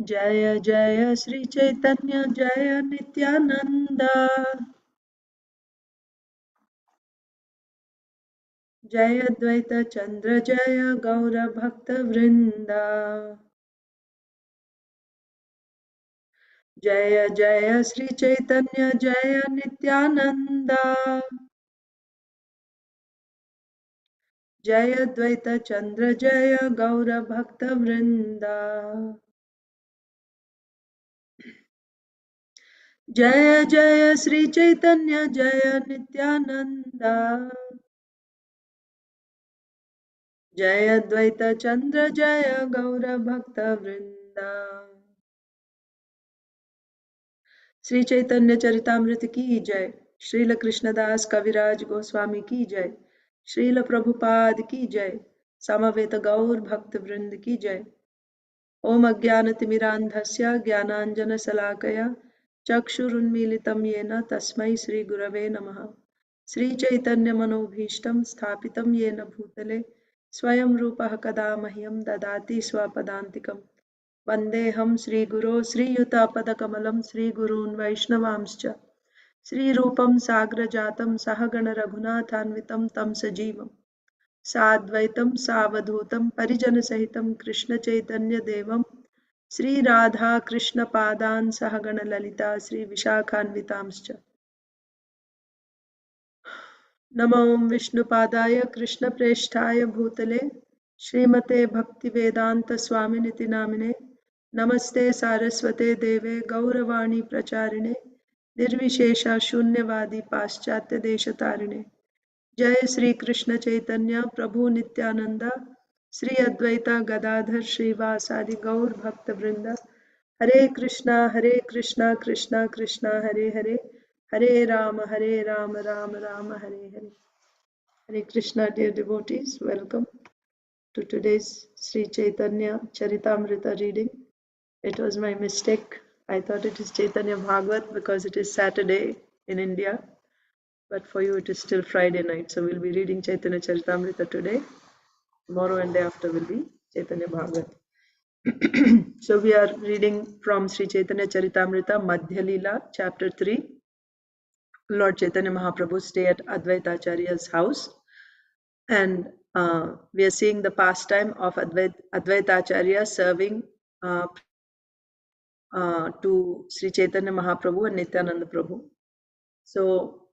Jaya Jaya Sri Caitanya Jaya Nityananda Jaya Dvaita Chandra Jaya Gaura Bhakta Vrinda Jaya Jaya Sri Caitanya Jaya Nityananda Jaya Dvaita Chandra Jaya Gaura Bhakta Vrinda Jaya Jaya Sri Caitanya Jaya Nityananda Jaya Dvaita Chandra Jaya Gaura Bhakta Vrinda Shri Chaitanya Charitamrita की जय। श्रील कृष्णदास कविराज गोस्वामी की जय। श्रील प्रभुपाद की जय। समवेत गौर भक्त वृंद की जय। ओम अज्ञानतिमिरान्धस्य ज्ञानाञ्जनशलाकया चक्षुरुन्मीलितं येन तस्मै श्रीगुरवे नमः। श्रीचैतन्यमनोभीष्टं स्थापितं येन भूतले स्वयं रूपः कदा मह्यं ददाति स्वपदान्तिकम्। वन्देऽहं श्रीगुरो श्रीयुतापदकमलं श्रीगुरून् वैष्णवांश्च श्रीरूपं साग्रजातं सहगण रघुनाथान्वितं तं सजीवं साद्वैतं सावधूतं परिजनसहितं कृष्णचैतन्यदेवं श्रीराधाकृष्णपादान् सहगण ललिता श्रीविशाखान्वितांश्च नमो विष्णुपादाय कृष्णप्रेष्ठाय भूतले श्रीमते भक्तिवेदान्तस्वामिनिति नामिने नमस्ते सारस्वते देवे गौरवाणी प्रचारिणे निर्विशेष शून्यवादी पाश्चात्य देशतारिणे जय श्री कृष्ण चैतन्य प्रभु नित्यानंद श्री अद्वैता गदाधर श्रीवासादि गौर भक्त वृंद हरे Krishna Krishna Krishna Hare Hare Hare Ram Ram Ram Hare Hare Hare Krishna, dear devotees, welcome to today's Sri Chaitanya Charitamrita reading. It was my mistake. I thought it is Chaitanya Bhagavat because it is Saturday in India, but for you it is still Friday night. So we'll be reading Chaitanya Charitamrita today. Tomorrow and day after will be Chaitanya Bhagavat. So we are reading from Sri Chaitanya Charitamrita, Madhya Leela, chapter 3. Lord Chaitanya Mahaprabhu stay at Advaita Acharya's house. And we are seeing the pastime of Advaita Acharya serving to Sri Chaitanya Mahaprabhu and Nityananda Prabhu. So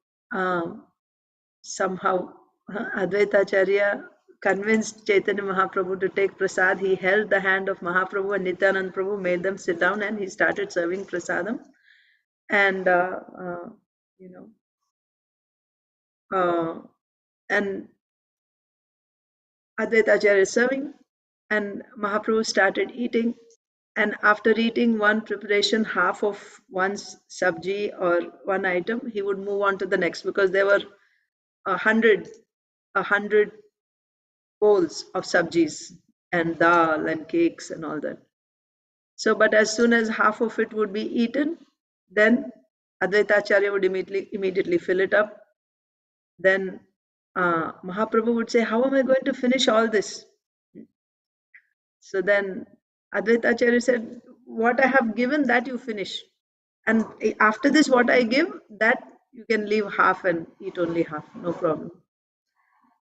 somehow Advaita Acharya convinced Chaitanya Mahaprabhu to take prasad. He held the hand of Mahaprabhu and Nityananda Prabhu, made them sit down, and he started serving prasadam. And and Advaita Acharya is serving, and Mahaprabhu started eating. And after eating one preparation, half of one's sabji or one item, he would move on to the next, because there were a hundred bowls of sabjis and dal and cakes and all that. So, but as soon as half of it would be eaten, then Advaita Acharya would immediately fill it up. Then Mahaprabhu would say, "How am I going to finish all this?" So then Advaita Acharya said, "What I have given, that you finish. And after this, what I give, that you can leave half and eat only half, no problem."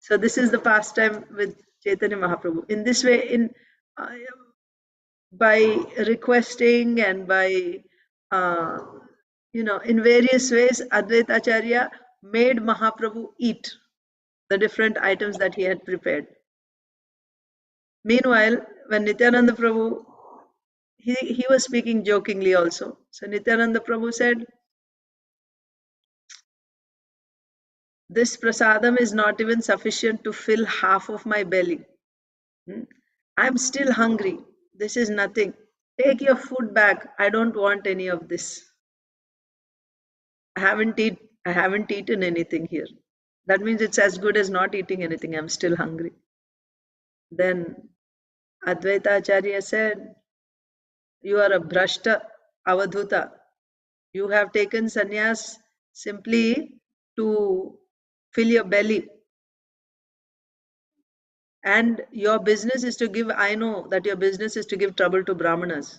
So this is the pastime with Chaitanya Mahaprabhu. In this way, uh, by requesting and by uh, in various ways, Advaita Acharya made Mahaprabhu eat the different items that he had prepared. Meanwhile, when Nityananda Prabhu, he was speaking jokingly also. So Nityananda Prabhu said, "This prasadam is not even sufficient to fill half of my belly. I'm still hungry. This is nothing. Take your food back. I don't want any of this. I haven't eaten anything here." That means it's as good as not eating anything. I'm still hungry. Then Advaita Acharya said, "You are a Brashta Avadhuta. You have taken sannyas simply to fill your belly. And your business is to give, I know that your business is to give trouble to Brahmanas.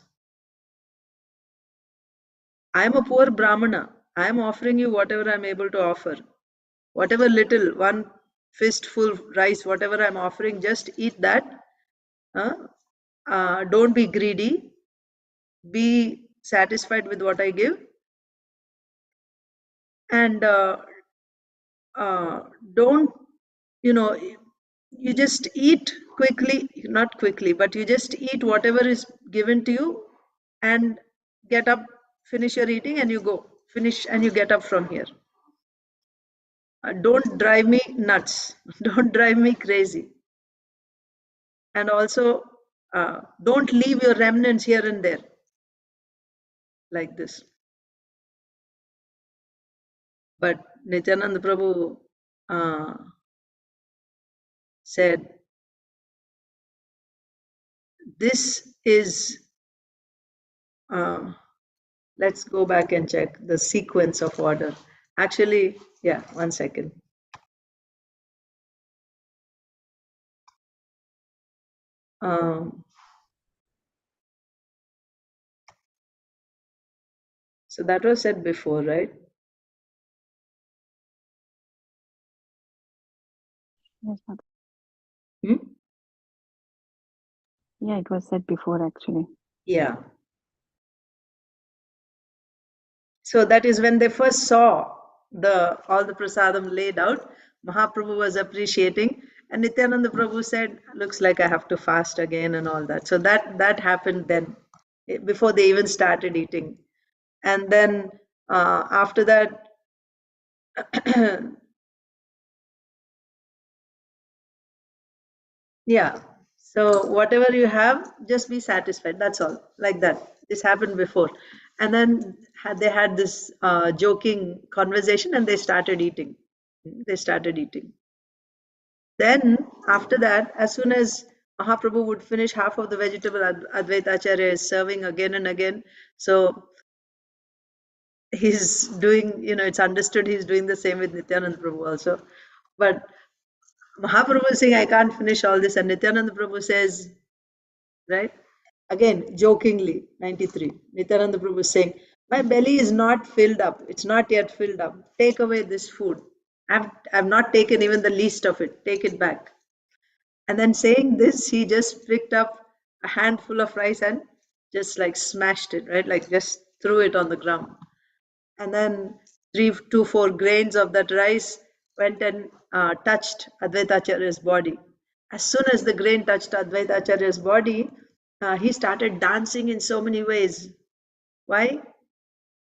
I am a poor Brahmana. I am offering you whatever I am able to offer. Whatever little, one fistful rice, whatever I am offering, just eat that. Uh, don't be greedy. Be satisfied with what I give. And uh, don't, you know, you just eat quickly, not quickly, but you just eat whatever is given to you and get up, finish your eating, and you go. Finish and you get up from here. Don't drive me nuts. Don't drive me crazy. And also, don't leave your remnants here and there like this. But Nityananda Prabhu said, this is, let's go back and check the sequence of order. Actually, yeah, 1 second. So that was said before, right? Yes, Mother. Hmm? Yeah, it was said before actually. Yeah. So that is when they first saw all the prasadam laid out. Mahaprabhu was appreciating, and Nityananda Prabhu said, "Looks like I have to fast again," and all that. So that happened then, before they even started eating, and then after that. Yeah. So whatever you have, just be satisfied. That's all. Like that. This happened before. And then they had this joking conversation and they started eating. They started eating. Then after that, as soon as Mahaprabhu would finish half of the vegetable, Advaita Acharya is serving again and again. So he's doing, it's understood he's doing the same with Nityananda Prabhu also. But Mahaprabhu is saying, I can't finish all this. And Nityananda Prabhu says, right? Again, jokingly, 93. Nityananda Prabhu is saying, my belly is not filled up. It's not yet filled up. Take away this food. I've not taken even the least of it. Take it back. And then saying this, he just picked up a handful of rice and just like smashed it, right? Like just threw it on the ground. And then 3 to 4 grains of that rice went and touched Advaita Acharya's body. As soon as the grain touched Advaita Acharya's body, he started dancing in so many ways. Why?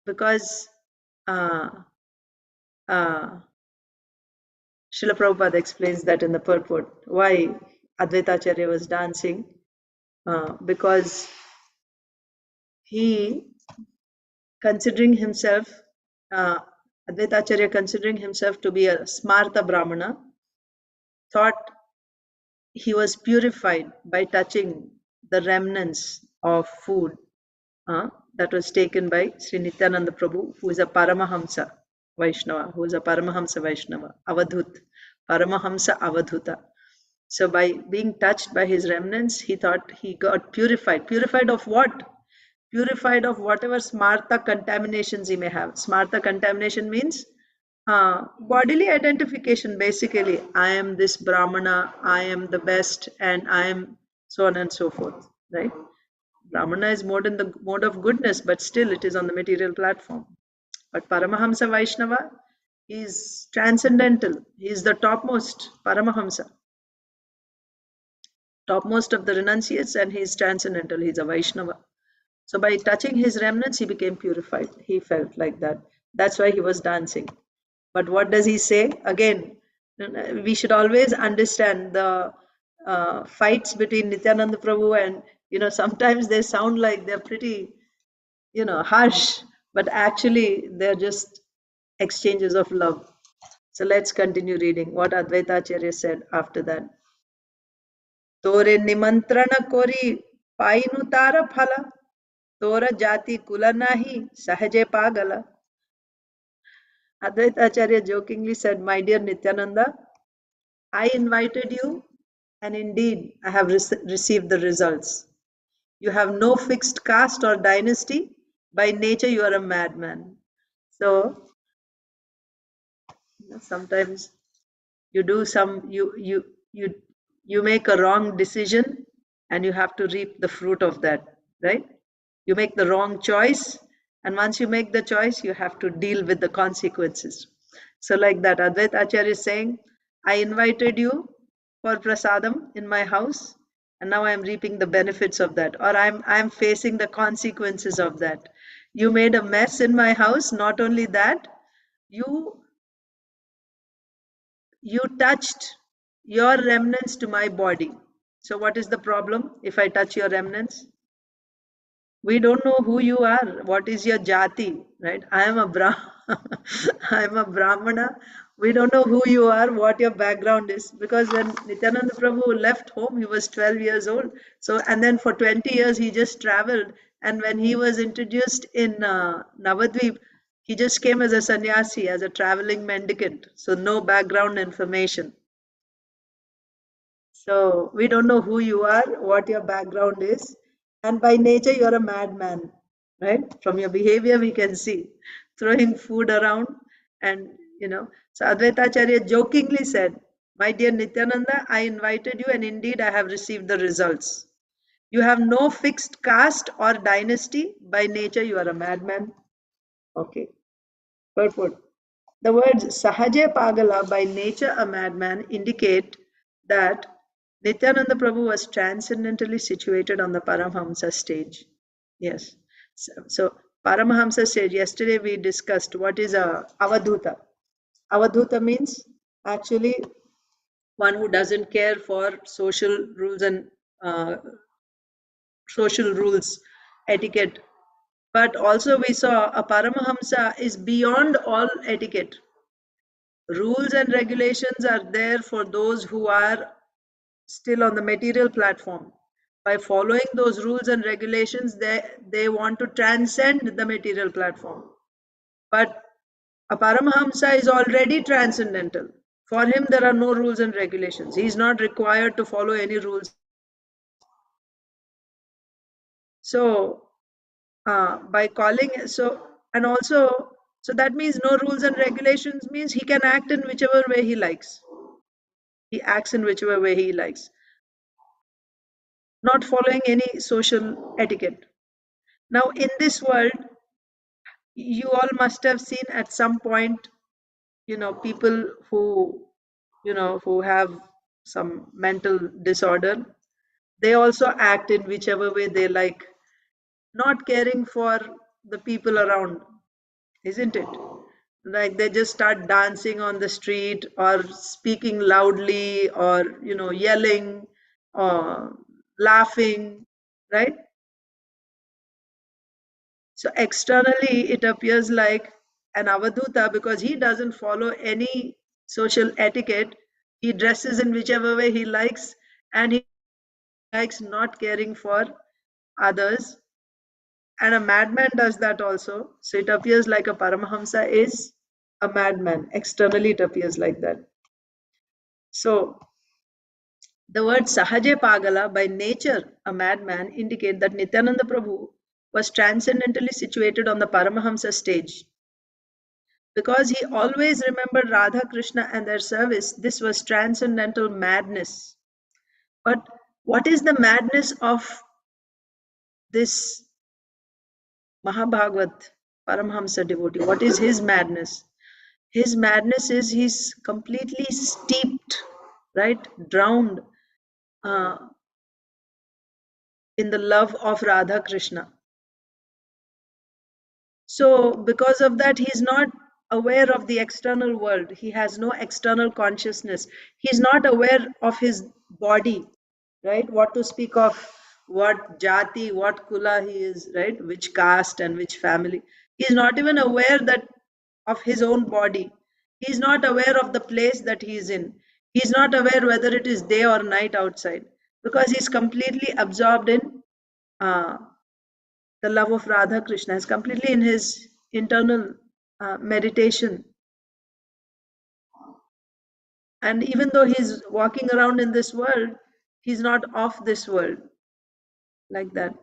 Because uh, uh, Srila Prabhupada explains that in the purport. Why Advaita Acharya was dancing? Because he, considering himself, Advaita Acharya considering himself to be a Smarta Brahmana, thought he was purified by touching the remnants of food that was taken by Sri Nityananda Prabhu, who is a Paramahamsa Vaishnava, Avadhut, Paramahamsa Avadhuta. So by being touched by his remnants, he thought he got purified. Purified of what? Purified of whatever smarta contaminations he may have. Smarta contamination means bodily identification, basically. I am this Brahmana, I am the best, and I am so on and so forth, right? Brahmana is more in the mode of goodness, but still it is on the material platform. But Paramahamsa Vaishnava is transcendental. He is the topmost Paramahamsa, topmost of the renunciates, and he is transcendental. He is a Vaishnava. So by touching his remnants, he became purified. He felt like that. That's why he was dancing. But what does he say? Again, we should always understand the fights between Nityananda Prabhu and, sometimes they sound like they're pretty, harsh, but actually they're just exchanges of love. So let's continue reading what Advaita Acharya said after that. Tore nimantrana kori painu tara phala, tora jati kula nahi sahaje pagala. Advaita Acharya jokingly said, my dear Nityananda, I invited you, and indeed I have received the results. You have no fixed caste or dynasty. By nature, you are a madman. So sometimes you do some you make a wrong decision and you have to reap the fruit of that, right? You make the wrong choice, and once you make the choice you have to deal with the consequences. So like that, Advaita Acharya is saying, I invited you for prasadam in my house, and now I am reaping the benefits of that, or I'm facing the consequences of that. You made a mess in my house. Not only that, you you touched your remnants to my body. So what is the problem if I touch your remnants? We don't know who you are. What is your jati, right? I am a I am a brahmana. We don't know who you are, what your background is, because when Nityananda Prabhu left home, he was 12 years old. So, and then for 20 years he just traveled, and when he was introduced in Navadvip, he just came as a sannyasi, as a traveling mendicant, so no background information. So we don't know who you are, what your background is, and by nature you're a madman, right? From your behavior we can see, throwing food around, and So Advaita Acharya jokingly said, "My dear Nityananda, I invited you, and indeed I have received the results. You have no fixed caste or dynasty. By nature you are a madman." Okay, purport. The words Sahaja Pagala, by nature a madman, indicate that Nityananda Prabhu was transcendentally situated on the Paramhamsa stage. Yes. So Paramahamsa stage, yesterday we discussed what is a Avadhuta. Avadhuta means actually one who doesn't care for social rules and social rules, etiquette. But also we saw a Paramahamsa is beyond all etiquette. Rules and regulations are there for those who are still on the material platform. By following those rules and regulations, they want to transcend the material platform. But a Paramahamsa is already transcendental. For him, there are no rules and regulations. He is not required to follow any rules. So, by calling, and also, so that means no rules and regulations means he can act in whichever way he likes. He acts in whichever way he likes, not following any social etiquette. Now, in this world, you all must have seen at some point, people who, who have some mental disorder, they also act in whichever way they like, not caring for the people around, isn't it? Like they just start dancing on the street or speaking loudly or, yelling or laughing, right? So externally, it appears like an avadhuta because he doesn't follow any social etiquette. He dresses in whichever way he likes, and he likes not caring for others. And a madman does that also. So it appears like a Paramahamsa is a madman. Externally, it appears like that. So the word Sahaja Pagala, by nature a madman, indicate that Nityananda Prabhu was transcendentally situated on the Paramahamsa stage. Because he always remembered Radha, Krishna and their service, this was transcendental madness. But what is the madness of this Mahabhagavat Paramhamsa devotee? What is his madness? His madness is he's completely steeped, right? Drowned uh, in the love of Radha Krishna. So, because of that, he's not aware of the external world. He has no external consciousness. He's not aware of his body, right? What to speak of what jati, what kula he is, right? Which caste and which family. He's not even aware that of his own body. He's not aware of the place that he is in. He's not aware whether it is day or night outside because he's completely absorbed in uh, the love of Radha Krishna, is completely in his internal meditation. And even though he's walking around in this world, he's not of this world, like that.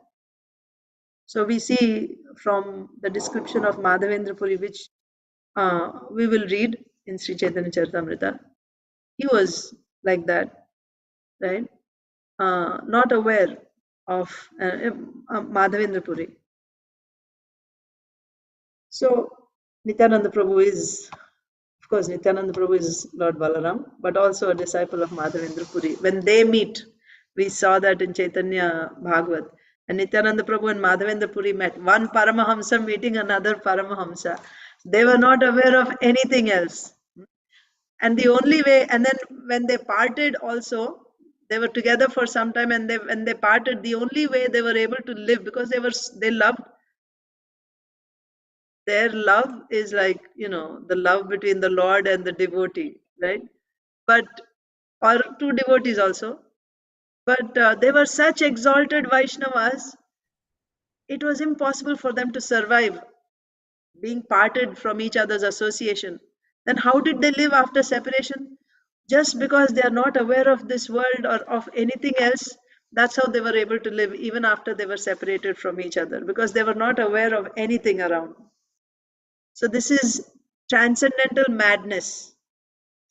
So we see from the description of Madhavendra Puri, which we will read in Sri Chaitanya Charitamrita, he was like that, right? Not aware of Madhavendra Puri. So Nityananda Prabhu is, of course, Nityananda Prabhu is Lord Balaram, but also a disciple of Madhavendra Puri. When they meet, we saw that in Caitanya Bhagavat. And Nityananda Prabhu and Madhavendra Puri met. One Paramahamsa meeting another Paramahamsa. They were not aware of anything else. And the only way, and then when they parted also, they were together for some time, and when they parted, the only way they were able to live, because they loved, their love is like, the love between the Lord and the devotee, right? But, or two devotees also. But they were such exalted Vaishnavas, it was impossible for them to survive being parted from each other's association. Then how did they live after separation? Just because they are not aware of this world or of anything else, that's how they were able to live even after they were separated from each other, because they were not aware of anything around. So this is transcendental madness.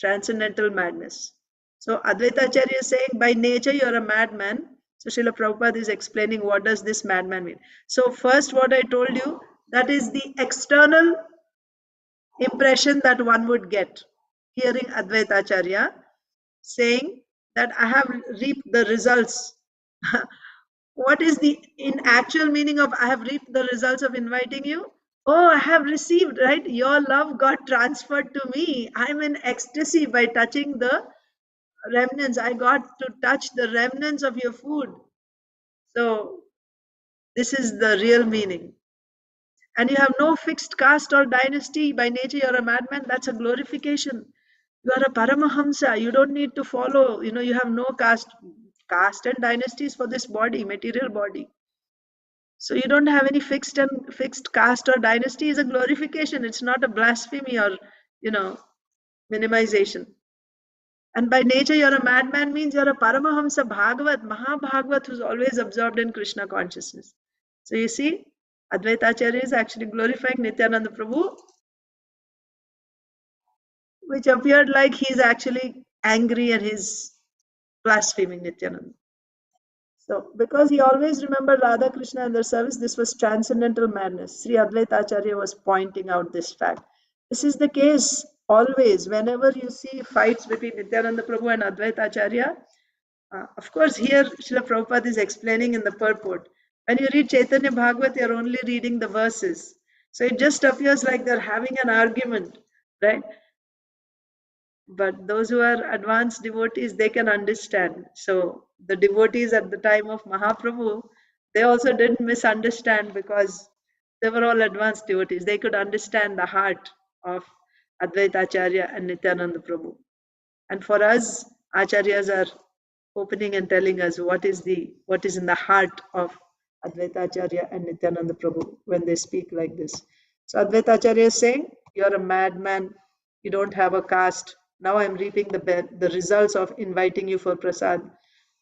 Transcendental madness. So Advaita Acharya is saying, by nature you're a madman. So Srila Prabhupada is explaining what does this madman mean. So first what I told you, that is the external impression that one would get hearing Advaita Acharya saying that I have reaped the results. What is the in actual meaning of I have reaped the results of inviting you? Oh, I have received, right? Your love got transferred to me. I'm in ecstasy by touching the remnants. I got to touch the remnants of your food. So, this is the real meaning. And you have no fixed caste or dynasty. By nature, you're a madman. That's a glorification. You are a Paramahamsa. You don't need to follow, you have no caste and dynasties for this body, material body. So you don't have any fixed caste or dynasty is a glorification. It's not a blasphemy or, minimization. And by nature, you're a madman means you're a Paramahamsa Bhagavat, Mahabhagavat who's always absorbed in Krishna consciousness. So you see, Advaita Acharya is actually glorifying Nityananda Prabhu, which appeared like he's actually angry and he's blaspheming Nityananda. So, because he always remembered Radha Krishna and their service, this was transcendental madness. Sri Advaita Acharya was pointing out this fact. This is the case always. Whenever you see fights between Nityananda Prabhu and Advaita Acharya, of course, here Srila Prabhupada is explaining in the purport. When you read Chaitanya Bhagavat, you're only reading the verses. So it just appears like they're having an argument, right? But those who are advanced devotees, they can understand. So the devotees at the time of Mahaprabhu, they also didn't misunderstand because they were all advanced devotees. They could understand the heart of Advaita Acharya and Nityananda Prabhu. And for us, Acharyas are opening and telling us what is in the heart of Advaita Acharya and Nityananda Prabhu when they speak like this. So Advaita Acharya is saying, you're a madman, you don't have a caste. Now I'm reaping the results of inviting you for prasad.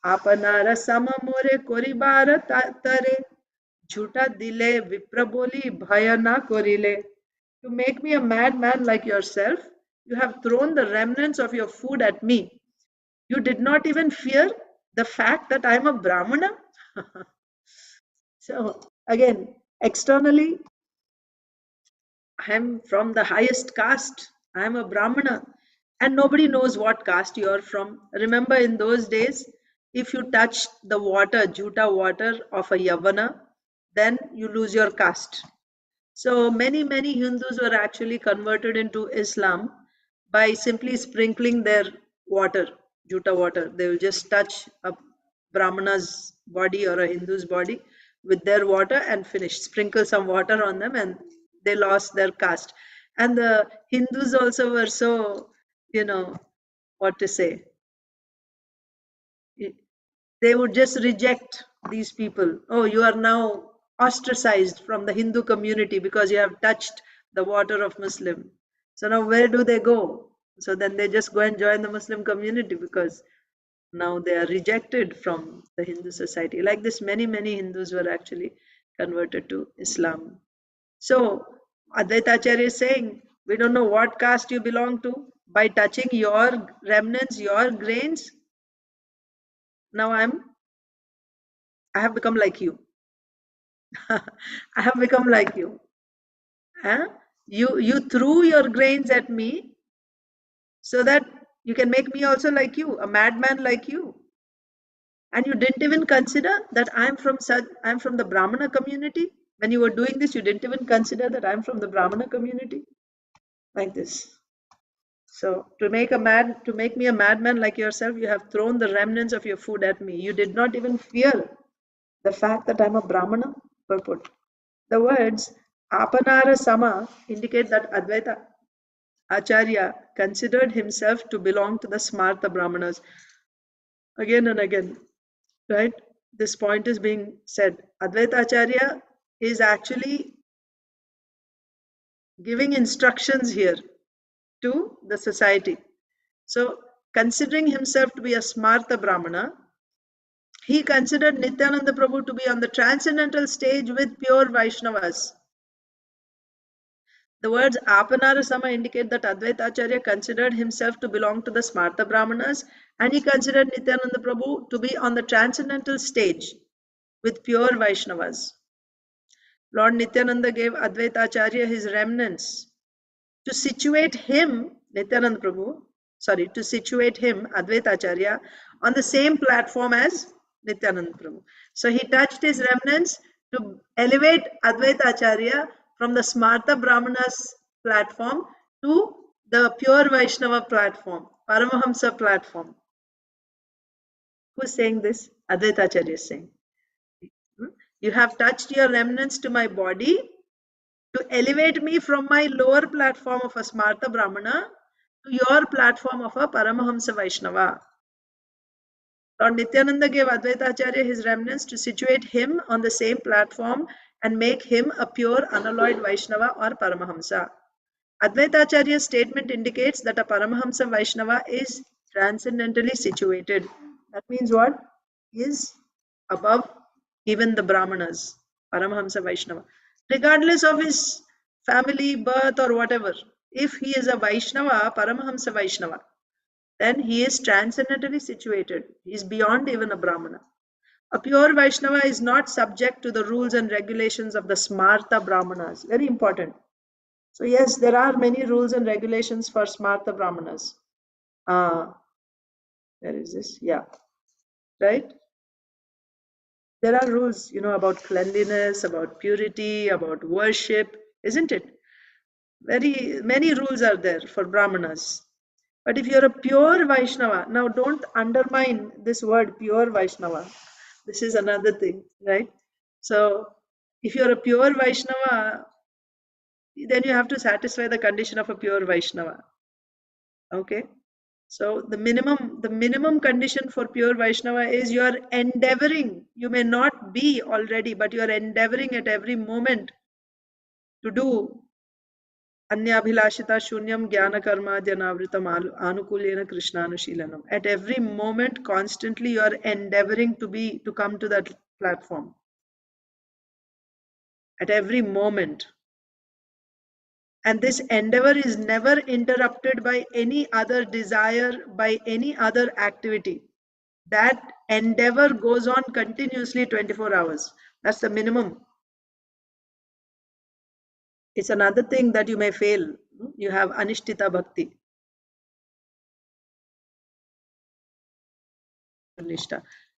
Apanara samamore koribara tare jhuta dile vipraboli bhaya na korile. To make me a madman like yourself, you have thrown the remnants of your food at me. You did not even fear the fact that I'm a Brahmana. So, again, externally, I'm from the highest caste. I'm a Brahmana. And nobody knows what caste you're from. Remember, in those days, if you touch the water, Juta water of a Yavana, then you lose your caste. So many Hindus were actually converted into Islam by simply sprinkling their water, Juta water. They will just touch a Brahmana's body or a Hindu's body with their water and finish. Sprinkle some water on them and they lost their caste. And the Hindus also were so, what to say, they would just reject these people. Oh, you are now ostracized from the Hindu community because you have touched the water of Muslim. So now where do they go? So then they just go and join the Muslim community because now they are rejected from the Hindu society. Like this, many Hindus were actually converted to Islam. So Advaita Acharya is saying, we don't know what caste you belong to. By touching your remnants, your grains, now I have become like you. I have become like you. You threw your grains at me so that you can make me also like you, a madman like you. And you didn't even consider that I'm from the Brahmana community. When you were doing this, you didn't even consider that I'm from the Brahmana community. Like this. So to make me a madman like yourself, you have thrown the remnants of your food at me. You did not even fear the fact that I'm a Brahmana. Purport. The words Apanara Sama indicate that Advaita Acharya considered himself to belong to the Smarta Brahmanas. Again and again, right? This point is being said. Advaita Acharya is actually giving instructions here to the society. So, considering himself to be a Smarta Brahmana, he considered Nityananda Prabhu to be on the transcendental stage with pure Vaishnavas. The words Apanara Sama indicate that Advaita Acharya considered himself to belong to the Smarta Brahmanas, and he considered Nityananda Prabhu to be on the transcendental stage with pure Vaishnavas. Lord Nityananda gave Advaita Acharya his remnants to situate him, Nityananda Prabhu, to situate him, Advaita Acharya, on the same platform as Nityananda Prabhu. So he touched his remnants to elevate Advaita Acharya from the Smarta Brahmanas platform to the pure Vaishnava platform, Paramahamsa platform. Who's saying this? Advaita Acharya is saying. You have touched your remnants to my body to elevate me from my lower platform of a Smarta Brahmana to your platform of a Paramahamsa Vaishnava. Lord Nityananda gave Advaita Acharya his remnants to situate him on the same platform and make him a pure unalloyed Vaishnava or Paramahamsa. Advaita Acharya's statement indicates that a Paramahamsa Vaishnava is transcendentally situated. That means what? He is above even the Brahmanas, Paramahamsa Vaishnava. Regardless of his family, birth, or whatever, if he is a Vaishnava, Paramahamsa Vaishnava, then he is transcendentally situated. He is beyond even a Brahmana. A pure Vaishnava is not subject to the rules and regulations of the Smarta Brahmanas. Very important. So yes, there are many rules and regulations for Smarta Brahmanas. Where is this? Yeah, right? There are rules, about cleanliness, about purity, about worship, isn't it? Very many rules are there for Brahmanas. But if you're a pure Vaishnava, now don't undermine this word pure Vaishnava. This is another thing, right? So if you're a pure Vaishnava, then you have to satisfy the condition of a pure Vaishnava. Okay? So the minimum condition for pure Vaishnava is you are endeavoring. You may not be already, but you are endeavoring at every moment to do Anyabhilashita Shunyam Jnana Karma Janavritam Anukulyena Krishnanushilanam. At every moment, constantly you are endeavoring to come to that platform. At every moment. And this endeavor is never interrupted by any other desire, by any other activity. That endeavor goes on continuously 24 hours. That's the minimum. It's another thing that you may fail. You have Anishtita Bhakti.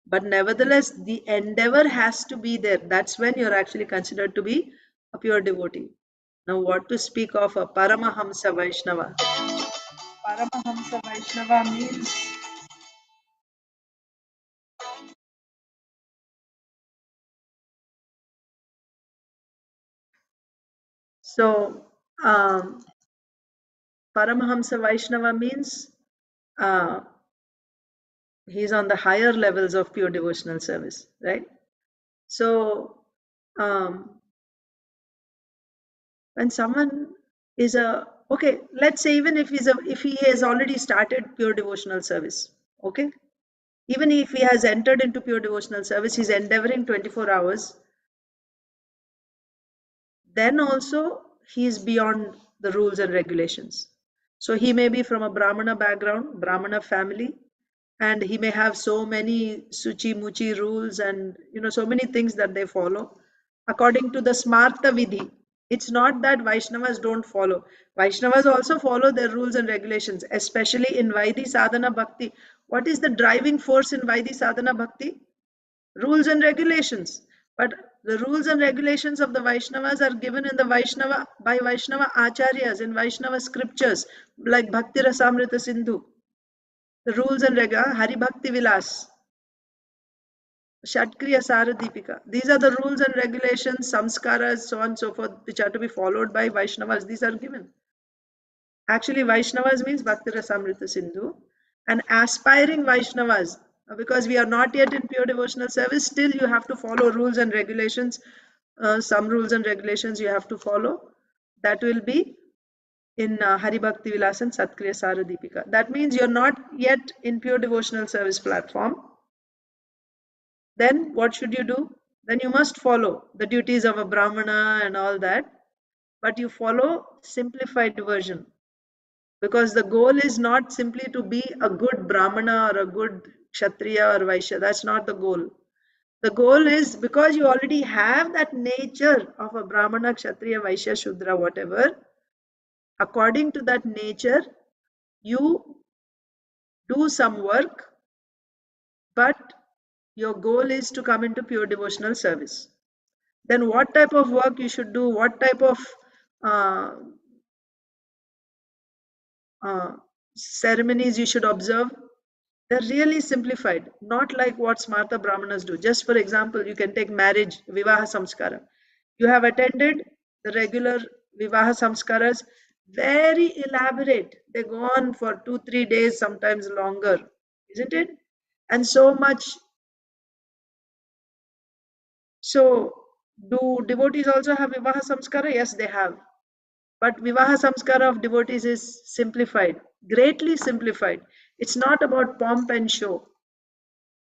But nevertheless, the endeavor has to be there. That's when you're actually considered to be a pure devotee. Now, what to speak of a Paramahamsa Vaishnava? Paramahamsa Vaishnava means so. Paramahamsa Vaishnava means he's on the higher levels of pure devotional service, right? So when someone is okay, let's say even if he has already started pure devotional service, okay, even if he has entered into pure devotional service, he's endeavoring 24 hours then also he is beyond the rules and regulations. So he may be from a Brahmana background, Brahmana family, and he may have so many suchi muchi rules and so many things that they follow according to the smarta vidhi. It's not that Vaishnavas don't follow. Vaishnavas also follow their rules and regulations, especially in Vaidhi sadhana bhakti. What is the driving force in Vaidhi sadhana bhakti? Rules and regulations. But the rules and regulations of the Vaishnavas are given in the Vaishnava by Vaishnava acharyas in Vaishnava scriptures like Bhakti Rasamrita Sindhu. The rules and Hari Bhakti Vilas, Shatkriya Saradipika. These are the rules and regulations, samskaras, so on and so forth, which are to be followed by Vaishnavas. These are given. Actually, Vaishnavas means Bhakti Rasamrita Sindhu. And aspiring Vaishnavas, because we are not yet in pure devotional service, still you have to follow rules and regulations. Some rules and regulations you have to follow. That will be in Hari Bhakti Vilas and Satkriya Saradipika. That means you're not yet in pure devotional service platform. Then what should you do? Then you must follow the duties of a Brahmana and all that, but you follow simplified version, because the goal is not simply to be a good Brahmana or a good Kshatriya or Vaishya. That's not the goal. The goal is, because you already have that nature of a Brahmana, Kshatriya, Vaishya, Shudra, whatever, according to that nature, you do some work, but your goal is to come into pure devotional service. Then what type of work you should do, what type of uh, ceremonies you should observe, they're really simplified, not like what Smarta Brahmanas do. Just for example, you can take marriage, Vivaha Samskara. You have attended the regular Vivaha Samskaras, very elaborate. They go on for 2-3 days, sometimes longer, isn't it? And so much. So, do devotees also have Vivaha Samskara? Yes, they have. But Vivaha Samskara of devotees is simplified, greatly simplified. It's not about pomp and show.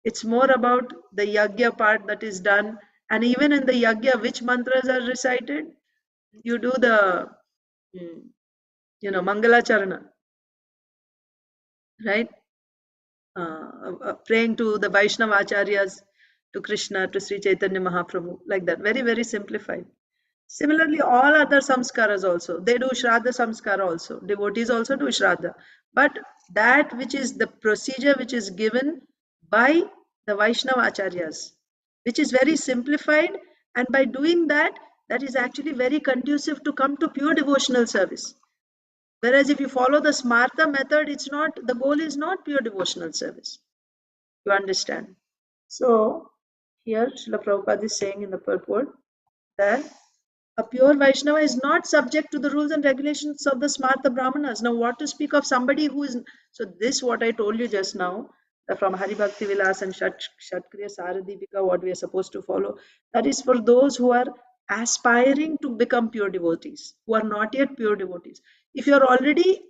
It's more about the yagya part that is done. And even in the yagya, which mantras are recited? You do the, Mangala Charana, right? Praying to the Vaishnava Acharyas, to Krishna, to Sri Chaitanya Mahaprabhu, like that. Very, very simplified. Similarly, all other samskaras also, they do Shraddha samskara also. Devotees also do Shraddha. But that which is the procedure which is given by the Vaishnava Acharyas, which is very simplified, and by doing that, that is actually very conducive to come to pure devotional service. Whereas if you follow the Smarta method, it's not, the goal is not pure devotional service. You understand? So, here Srila Prabhupada is saying in the purport that a pure Vaishnava is not subject to the rules and regulations of the Smarta Brahmanas. Now, what to speak of somebody who is, so this what I told you just now, from Hari Bhakti Vilas and Shatkriya Saradipika, what we are supposed to follow, that is for those who are aspiring to become pure devotees, who are not yet pure devotees. If you are already,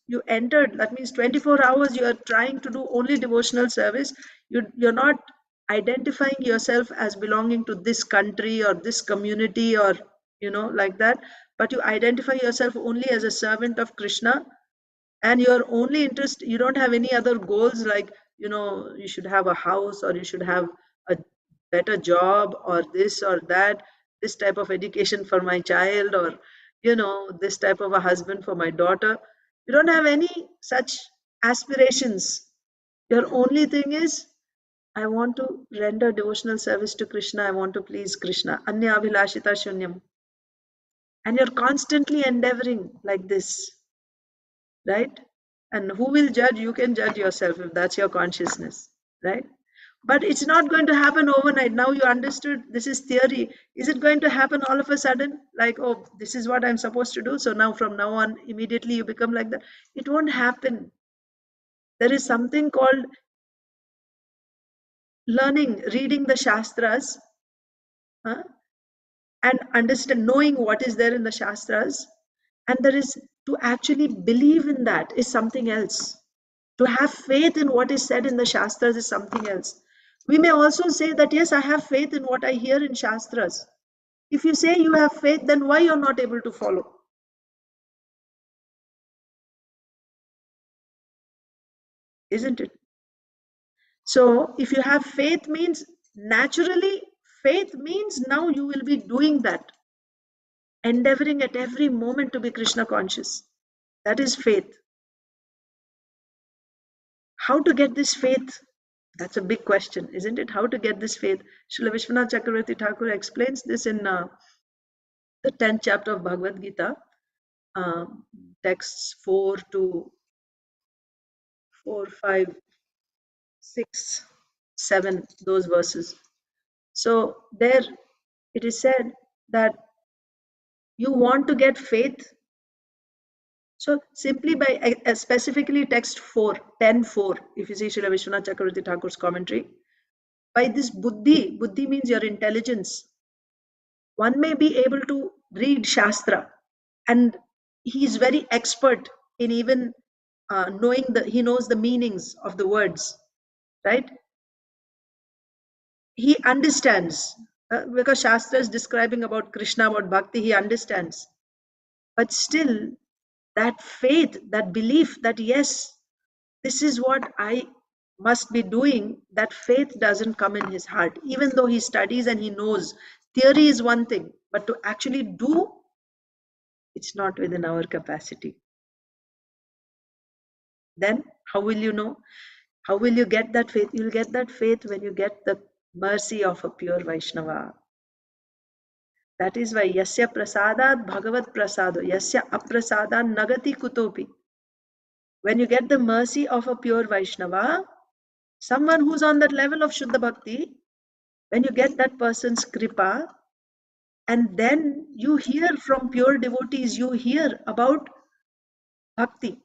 you entered, that means 24 hours you are trying to do only devotional service, you're not identifying yourself as belonging to this country or this community or like that, but you identify yourself only as a servant of Krishna, and your only interest, you don't have any other goals like you should have a house, or you should have a better job, or this or that, this type of education for my child, or this type of a husband for my daughter. You don't have any such aspirations. Your only thing is, I want to render devotional service to Krishna. I want to please Krishna. Anya abhilashita shunyam. And you're constantly endeavoring like this, right? And who will judge? You can judge yourself if that's your consciousness, right? But it's not going to happen overnight. Now you understood this is theory. Is it going to happen all of a sudden? Like, oh, this is what I'm supposed to do. So now from now on, immediately you become like that. It won't happen. There is something called learning, reading the Shastras, and understand, knowing what is there in the Shastras. And there is, to actually believe in that is something else. To have faith in what is said in the Shastras is something else. We may also say that, yes, I have faith in what I hear in Shastras. If you say you have faith, then why you're not able to follow? Isn't it? So if you have faith means, naturally, faith means now you will be doing that, endeavoring at every moment to be Krishna conscious. That is faith. How to get this faith? That's a big question, isn't it? How to get this faith? Srila Vishwanath Chakravarti Thakur explains this in the 10th chapter of Bhagavad Gita, texts 4 to 4, 5, 6, 7, those verses. So there it is said that you want to get faith. So simply by specifically text 4, 10:4, if you see Srila Vishwanath Chakravarti Thakur's commentary, by this buddhi means your intelligence. One may be able to read Shastra, and he is very expert in even he knows the meanings of the words, right? He understands, because Shastra is describing about Krishna, about Bhakti, he understands. But still, that faith, that belief that yes, this is what I must be doing, that faith doesn't come in his heart. Even though he studies and he knows, theory is one thing, but to actually do, it's not within our capacity. Then how will you know? How will you get that faith? You'll get that faith when you get the mercy of a pure Vaishnava. That is why yasya prasadat bhagavat prasado, yasya aprasadan nagati kutopi. When you get the mercy of a pure Vaishnava, someone who's on that level of Shuddha Bhakti, when you get that person's kripa, and then you hear from pure devotees, you hear about bhakti.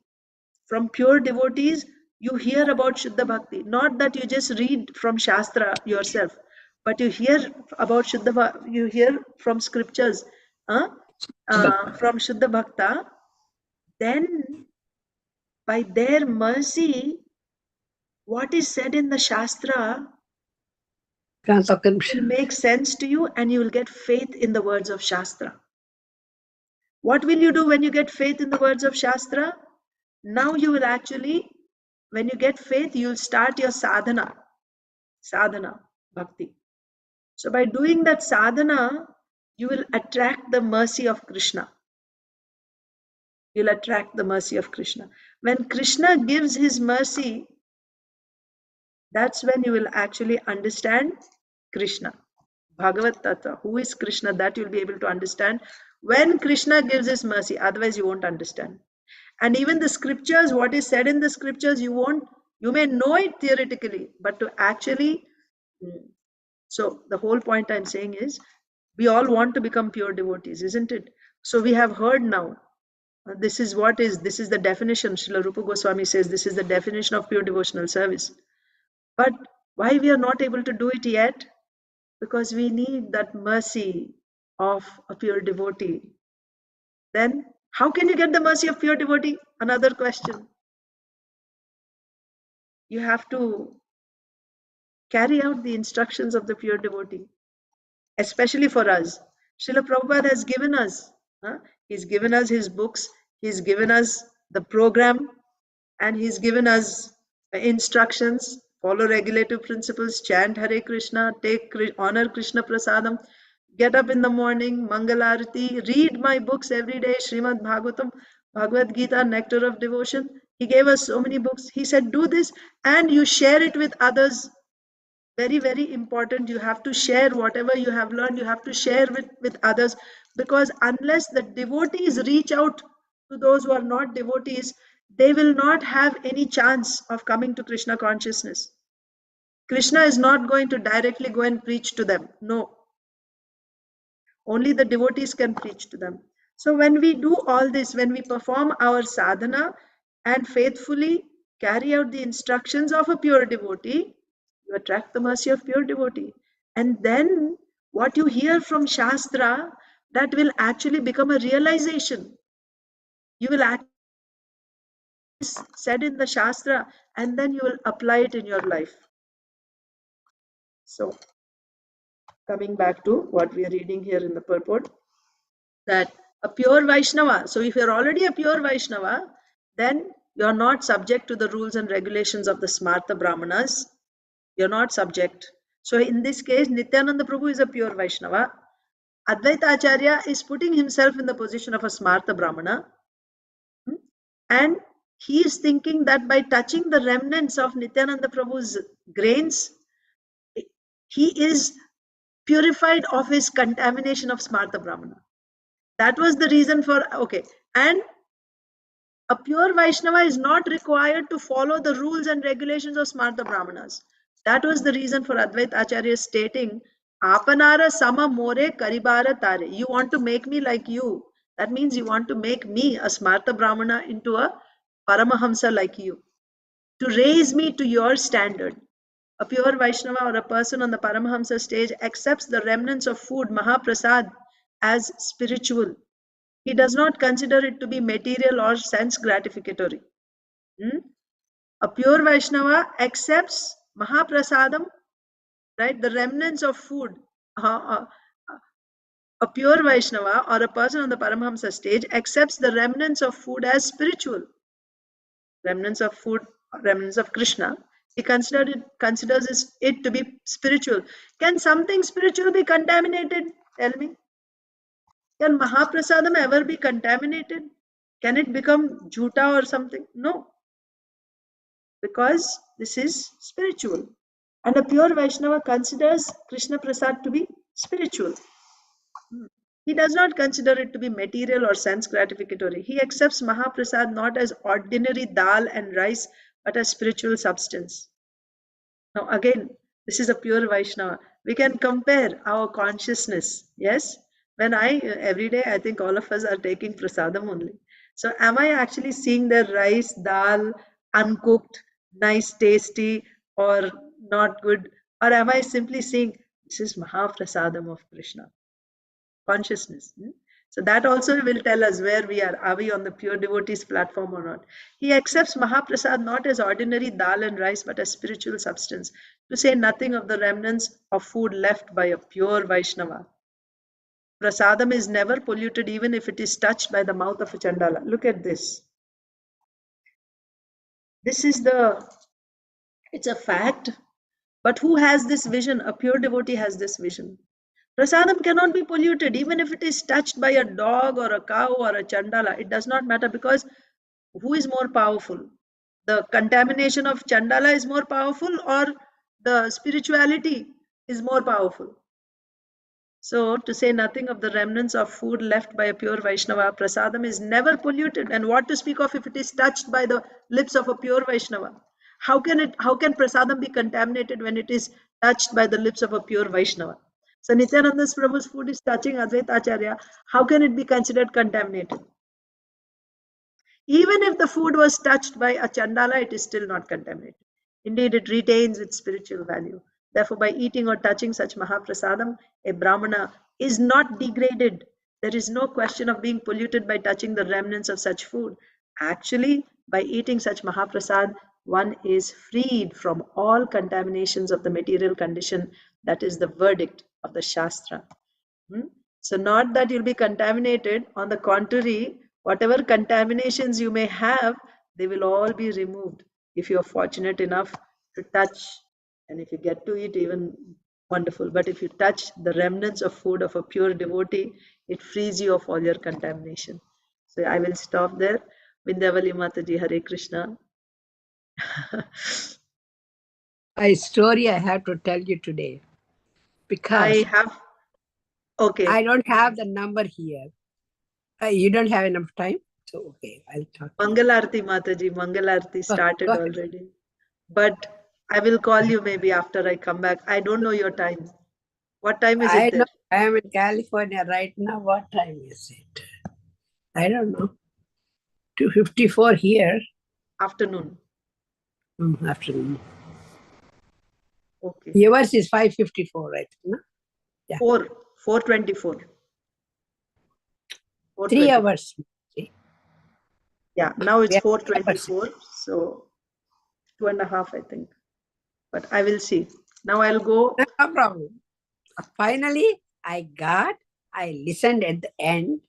From pure devotees, you hear about Shuddha Bhakti. Not that you just read from Shastra yourself, but you hear about Shuddha Bhakti, you hear from scriptures, from Shuddha Bhakta. Then, by their mercy, what is said in the Shastra will make sense to you, and you will get faith in the words of Shastra. What will you do when you get faith in the words of Shastra? Now you will actually, when you get faith, you will start your sadhana, bhakti. So by doing that sadhana, you will attract the mercy of Krishna. You'll attract the mercy of Krishna. When Krishna gives his mercy, that's when you will actually understand Krishna. Bhagavat Tattva, who is Krishna, that you'll be able to understand when Krishna gives his mercy. Otherwise, you won't understand. And even the scriptures, what is said in the scriptures, you may know it theoretically, but to actually, so the whole point I'm saying is, we all want to become pure devotees, isn't it? So we have heard now, this is the definition. Srila Rupa Goswami says this is the definition of pure devotional service. But why we are not able to do it yet? Because we need that mercy of a pure devotee. Then how can you get the mercy of pure devotee? Another question. You have to carry out the instructions of the pure devotee, especially for us. Srila Prabhupada has given us, he's given us his books, he's given us the program, and he's given us instructions. Follow regulative principles, chant Hare Krishna, honor Krishna Prasadam, get up in the morning, Mangalarati, read my books every day, Srimad Bhagavatam, Bhagavad Gita, Nectar of Devotion. He gave us so many books. He said, do this and you share it with others. Very, very important. You have to share whatever you have learned, you have to share with others, because unless the devotees reach out to those who are not devotees, they will not have any chance of coming to Krishna consciousness. Krishna is not going to directly go and preach to them. No. Only the devotees can preach to them. So when we do all this, when we perform our sadhana and faithfully carry out the instructions of a pure devotee, you attract the mercy of pure devotee. And then what you hear from Shastra, that will actually become a realization. You will actually said in the Shastra, and then you will apply it in your life. So coming back to what we are reading here in the purport, that a pure Vaishnava, so if you're already a pure Vaishnava, then you're not subject to the rules and regulations of the Smarta Brahmanas. You're not subject. So in this case, Nityananda Prabhu is a pure Vaishnava. Advaita Acharya is putting himself in the position of a Smarta Brahmana. And he is thinking that by touching the remnants of Nityananda Prabhu's grains, he is purified of his contamination of Smarta Brahmana. That was the reason for, okay. And a pure Vaishnava is not required to follow the rules and regulations of Smarta Brahmanas. That was the reason for Advaita Acharya stating, Apanara sama more karibara tare. You want to make me like you. That means you want to make me, a Smarta Brahmana, into a Paramahamsa like you. To raise me to your standard. A pure Vaishnava or a person on the Paramahamsa stage accepts the remnants of food, Mahaprasad, as spiritual. He does not consider it to be material or sense gratificatory. A pure Vaishnava accepts Mahaprasadam, right? The remnants of food. A pure Vaishnava or a person on the Paramahamsa stage accepts the remnants of food as spiritual. Remnants of food, remnants of Krishna. He considers it to be spiritual. Can something spiritual be contaminated? Tell me. Can Mahaprasadam ever be contaminated? Can it become jhuta or something? No. Because this is spiritual. And a pure Vaishnava considers Krishna Prasad to be spiritual. He does not consider it to be material or sense gratificatory. He accepts Mahaprasad not as ordinary dal and rice, but as spiritual substance. Now again, this is a pure Vaishnava. We can compare our consciousness. Yes? When every day, I think all of us are taking prasadam only. So am I actually seeing the rice, dal, uncooked, nice, tasty, or not good? Or am I simply seeing, this is Mahaprasadam of Krishna? Consciousness. So that also will tell us where we are. Are we on the pure devotees platform or not? He accepts Mahaprasad not as ordinary dal and rice, but as spiritual substance, to say nothing of the remnants of food left by a pure Vaishnava. Prasadam is never polluted even if it is touched by the mouth of a Chandala. Look at this. This is it's a fact. But who has this vision? A pure devotee has this vision. Prasadam cannot be polluted even if it is touched by a dog or a cow or a Chandala. It does not matter, because who is more powerful? The contamination of Chandala is more powerful, or the spirituality is more powerful? So, to say nothing of the remnants of food left by a pure Vaishnava, prasadam is never polluted. And what to speak of if it is touched by the lips of a pure Vaishnava? How can prasadam be contaminated when it is touched by the lips of a pure Vaishnava? So Nityananda Prabhu's food is touching Advaita Acharya. How can it be considered contaminated? Even if the food was touched by a Chandala, it is still not contaminated. Indeed, it retains its spiritual value. Therefore, by eating or touching such Mahaprasadam, a Brahmana is not degraded. There is no question of being polluted by touching the remnants of such food. Actually, by eating such Mahaprasad, one is freed from all contaminations of the material condition. That is the verdict of the Shastra. So not that you'll be contaminated. On the contrary, whatever contaminations you may have, they will all be removed if you're fortunate enough to touch. And if you get to eat, even wonderful. But if you touch the remnants of food of a pure devotee, it frees you of all your contamination. So I will stop there. Vindhyavali Mataji, Hare Krishna. A story I have to tell you today, because okay. I don't have the number here. You don't have enough time? So, okay, I'll talk. Mangalarti Mataji, Mangalarti started already. But I will call you maybe after I come back. I don't know your time. What time is it there? I am in California right now. What time is it? I don't know. 2:54 here. Afternoon. Afternoon. Okay. Yours is 5:54, right? No? Yeah. 4:24. 3 hours. Yeah, now it's 4:24. So 2.5, I think. But I will see. Now I'll go. No problem. finally I listened at the end.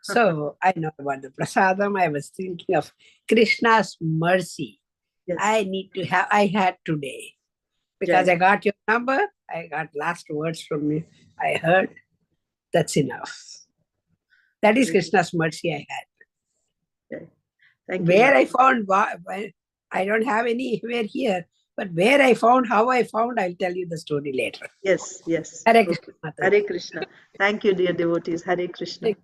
So I know about the prasadam. I was thinking of Krishna's mercy. Yes. I had today. Because Jai. I got your number, I got last words from you. I heard. That's enough. That is Great. Krishna's mercy I had. Jai. Thank you. Where Mataji. I found, I don't have anywhere here, but where I found, how I found, I'll tell you the story later. Yes, yes. Hare Okay. Krishna. Hare Krishna. Thank you, dear devotees. Hare Krishna.